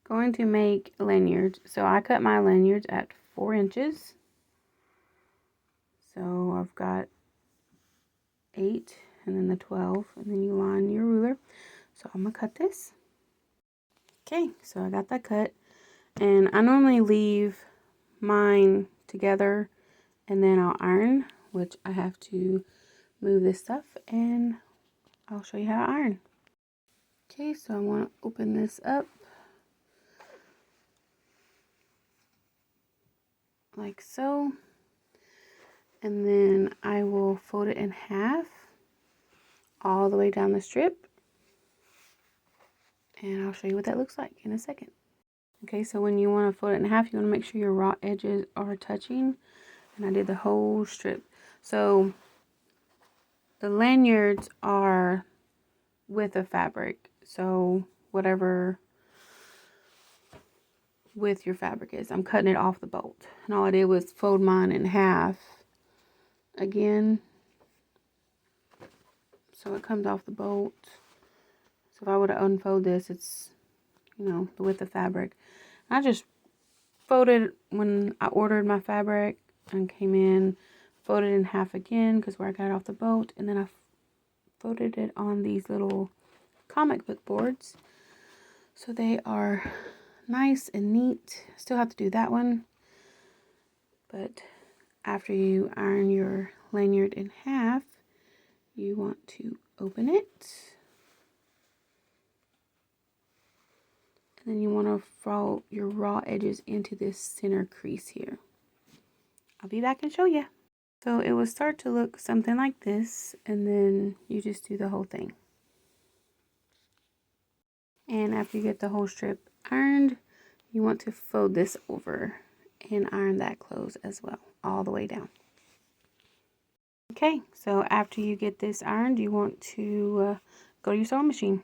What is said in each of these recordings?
going to make lanyards. So I cut my lanyards at 4 inches. So I've got 8 and then the 12, and then you line your ruler. So I'm gonna cut this. Okay, so I got that cut, and I normally leave mine together and then I'll iron, which I have to move this stuff and I'll show you how to iron. Okay, so I want to open this up like so, and then I will fold it in half all the way down the strip, and I'll show you what that looks like in a second. Okay, so when you want to fold it in half, you want to make sure your raw edges are touching, and I did the whole strip. So the lanyards are with the fabric, so whatever with your fabric is, I'm cutting it off the bolt, and all I did was fold mine in half again, so it comes off the bolt. So if I were to unfold this, it's, you know, the width of fabric. I just folded when I ordered my fabric and came in, folded in half again because where I got it off the bolt, and then I folded it on these little comic book boards, so they are nice and neat. Still have to do that one, but after you iron your lanyard in half, you want to open it, and then you want to fold your raw edges into this center crease here. I'll be back and show you. So it will start to look something like this, and then you just do the whole thing. And after you get the whole strip ironed, you want to fold this over and iron that close as well, all the way down. Okay, so after you get this ironed, you want to go to your sewing machine.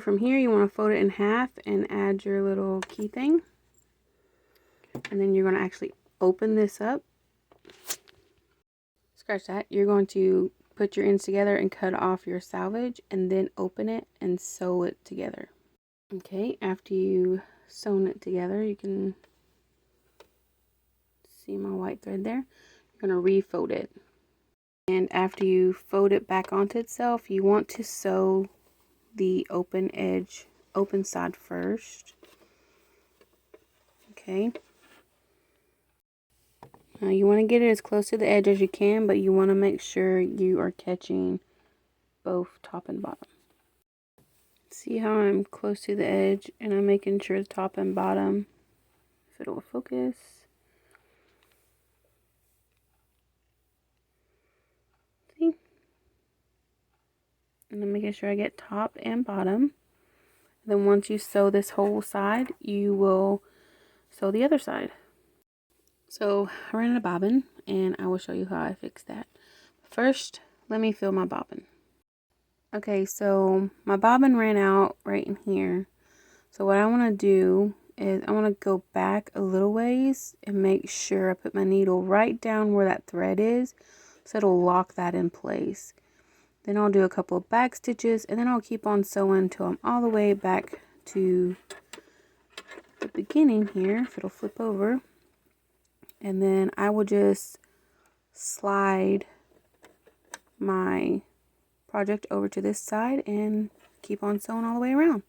From here, you want to fold it in half and add your little key thing. And then you're going to actually open this up. Scratch that. You're going to put your ends together and cut off your selvage, and then open it and sew it together. Okay, after you sewn it together, you can see my white thread there. You're going to refold it. And after you fold it back onto itself, you want to sew the open edge, open side first. Okay. Now you want to get it as close to the edge as you can, but you want to make sure you are catching both top and bottom. See how I'm close to the edge and I'm making sure the top and bottom, if it'll focus. See? And I'm making sure I get top and bottom. Then once you sew this whole side, you will sew the other side. So I ran a bobbin, and I will show you how I fix that. First, let me fill my bobbin. Okay, so my bobbin ran out right in here. So what I want to do is I want to go back a little ways and make sure I put my needle right down where that thread is, so it'll lock that in place. Then I'll do a couple of back stitches, and then I'll keep on sewing until I'm all the way back to the beginning here, if it'll flip over. And then I will just slide my project over to this side and keep on sewing all the way around.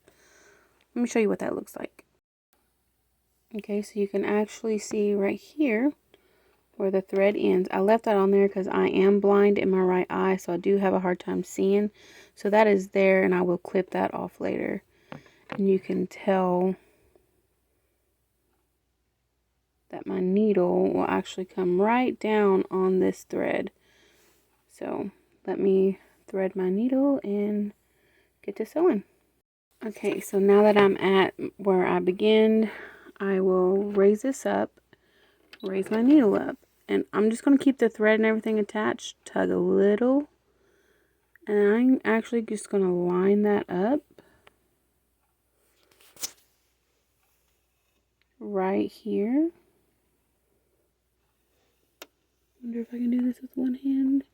Let me show you what that looks like. Okay, so you can actually see right here where the thread ends. I left that on there because I am blind in my right eye, so I do have a hard time seeing. So that is there, and I will clip that off later. And you can tell that my needle will actually come right down on this thread. So let me thread my needle and get to sewing. Okay, so now that I'm at where I began, I will raise this up, raise my needle up, and I'm just going to keep the thread and everything attached, tug a little, and I'm actually just going to line that up right here. Wonder if I can do this with one hand.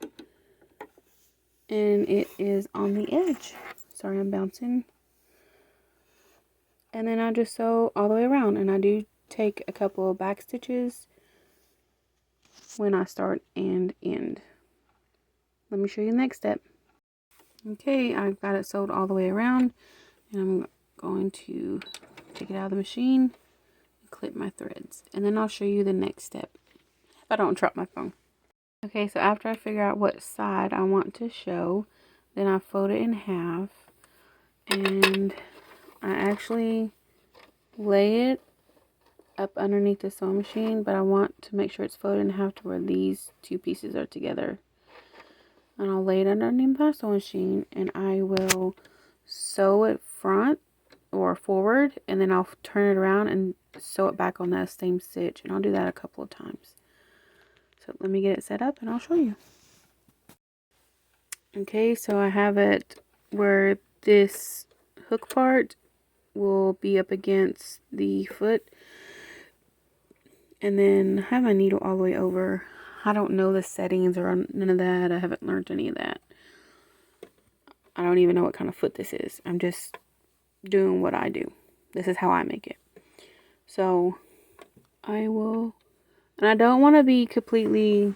And it is on the edge. Sorry, I'm bouncing. And then I just sew all the way around, and I do take a couple of back stitches when I start and end. Let me show you the next step. Okay, I've got it sewed all the way around, and I'm going to take it out of the machine and clip my threads, and then I'll show you the next step if I don't drop my phone. Okay, so after I figure out what side I want to show, then I fold it in half, and I actually lay it up underneath the sewing machine, but I want to make sure it's folded in half to where these two pieces are together. And I'll lay it underneath my sewing machine, and I will sew it front or forward, and then I'll turn it around and sew it back on that same stitch, and I'll do that a couple of times. So let me get it set up and I'll show you. Okay, so I have it where this hook part will be up against the foot, and then I have my needle all the way over. I don't know the settings or none of that. I haven't learned any of that. I don't even know what kind of foot this is. I'm just doing what I do. This is how I make it. So I will, and I don't want to be completely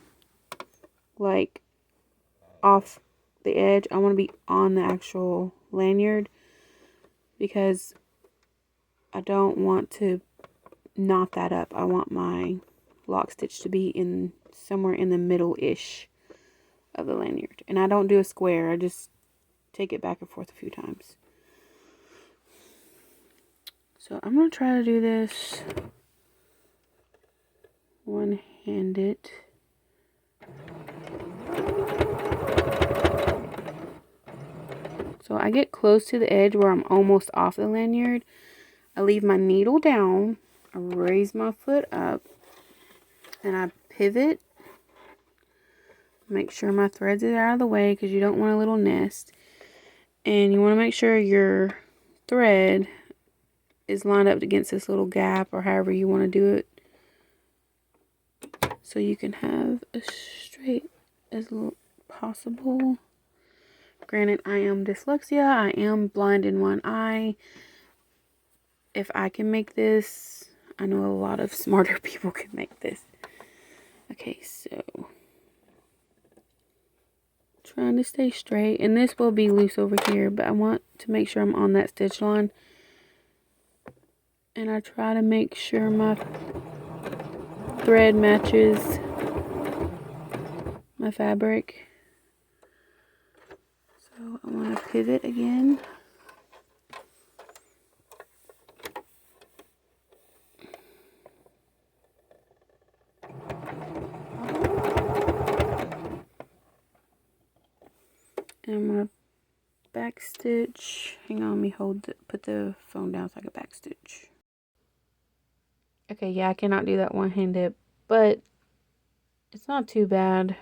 like off the edge. I want to be on the actual lanyard because I don't want to knot that up. I want my lock stitch to be in somewhere in the middle-ish of the lanyard. And I don't do a square. I just take it back and forth a few times. So I'm going to try to do this one-handed. So I get close to the edge where I'm almost off the lanyard. I leave my needle down. I raise my foot up. And I pivot. Make sure my threads are out of the way because you don't want a little nest. And you want to make sure your thread is lined up against this little gap or however you want to do it. So you can have as straight as possible. Granted, I am dyslexia. I am blind in one eye. If I can make this, I know a lot of smarter people can make this. Okay, so trying to stay straight, and this will be loose over here, but I want to make sure I'm on that stitch line, and I try to make sure my thread matches my fabric. So I want to pivot again. And I'm going to back stitch. Hang on, let me put the phone down so I can back stitch. Okay, yeah, I cannot do that one-handed, but it's not too bad.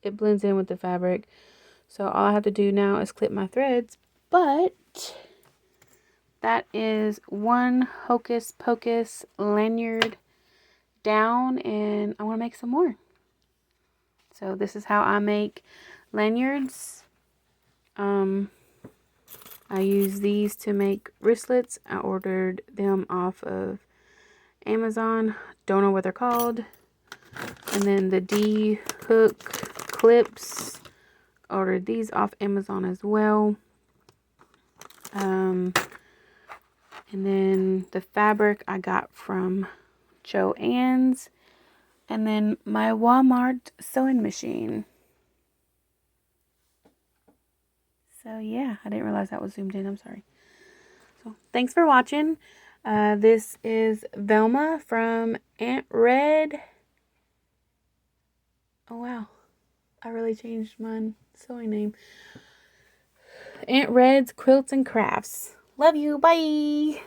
It blends in with the fabric. So all I have to do now is clip my threads, but that is one Hocus Pocus lanyard down, and I want to make some more. So this is how I make lanyards. I use these to make wristlets. I ordered them off of Amazon. Don't know what they're called. And then the D hook clips. Ordered these off Amazon as well. And then the fabric I got from Joann's. And then my Walmart sewing machine. So yeah, I didn't realize that was zoomed in. I'm sorry. So thanks for watching. This is Velma from Aunt Red. Oh wow, I really changed my sewing name. Aunt Red's Quilts and Crafts. Love you. Bye.